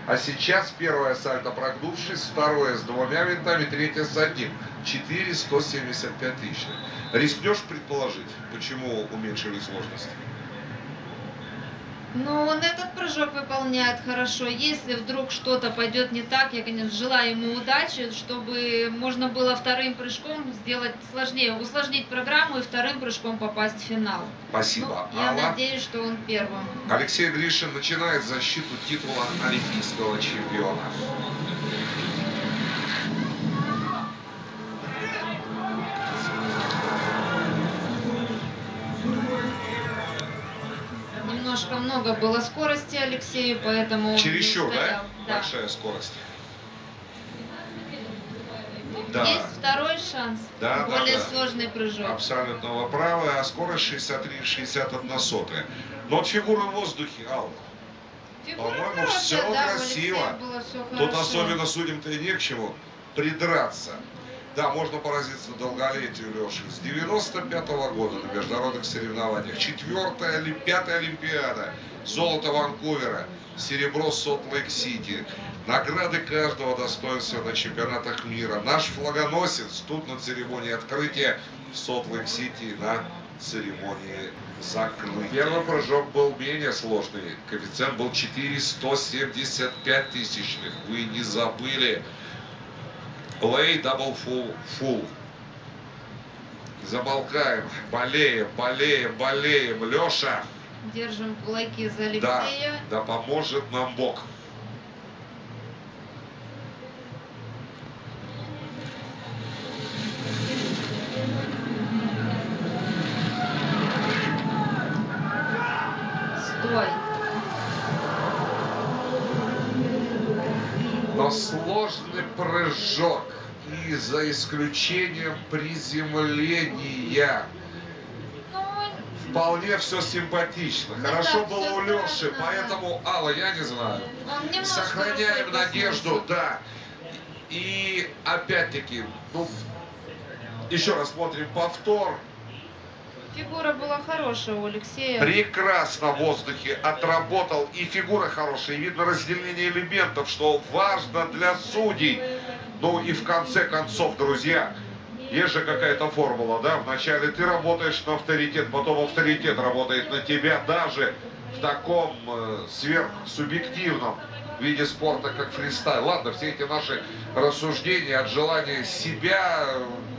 А сейчас первое сальто прогнувшись, второе с 2 винтами, третье с 1. 4,175 тысячных. Рискнешь предположить, почему уменьшили сложность? Ну, он этот прыжок выполняет хорошо. Если вдруг что-то пойдет не так, я, конечно, желаю ему удачи, чтобы можно было вторым прыжком сделать сложнее, усложнить программу и вторым прыжком попасть в финал. Спасибо, Ну, я Алла. надеюсь, что он первым. Алексей Гришин начинает защиту титула олимпийского чемпиона. Немножко много было скорости Алексею, поэтому... Чересчур, да? Да? Большая скорость. Да. Есть второй шанс. Да, более сложный прыжок. Абсолютно вы правы. А скорость 63,61. Но от фигуры в воздухе, Алла. По-моему, все красиво. Тут особенно судим-то и не к чему придраться. Да, можно поразиться долголетию Леши. С 95-го года на международных соревнованиях. 5-я Олимпиада. Золото Ванкувера. Серебро Солт-Лейк-Сити. Награды каждого достоинства на чемпионатах мира. Наш флагоносец тут на церемонии открытия в Солт-Лейк-Сити на церемонии закрытия. Первый прыжок был менее сложный. Коэффициент был 4,175 тысячных. Вы не забыли. Play double full. Замолкаем. Болеем, болеем, болеем. Леша. Держим кулаки за Алексея. Да поможет нам Бог. Стой. Но сложный прыжок, и за исключением приземления вполне все симпатично. Хорошо было у Леши, поэтому, Алла, я не знаю. Сохраняем надежду, да. И опять-таки, ну, еще раз смотрим повтор. Фигура была хорошая у Алексея. Прекрасно в воздухе отработал. И фигура хорошая. И видно разделение элементов, что важно для судей. Ну и в конце концов, друзья, есть же какая-то формула, да? Вначале ты работаешь на авторитет, потом авторитет работает на тебя. Даже в таком сверхсубъективном виде спорта, как фристайл. Ладно, все эти наши рассуждения от желания себя...